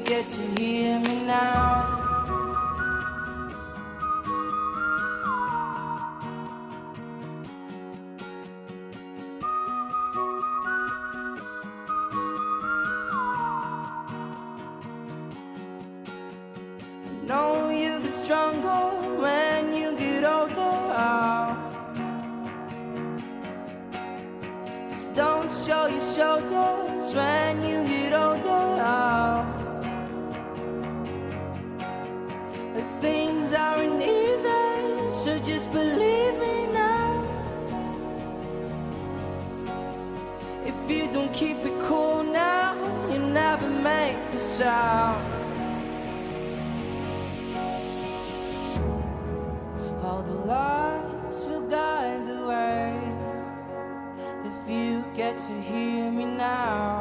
get to hear me now. Know you get stronger when you get older. Just don't show your shoulders when you get older. Things aren't easy, so just believe me now. If you don't keep it cool now, you never make a sound. All the lights will guide the way if you get to hear me now.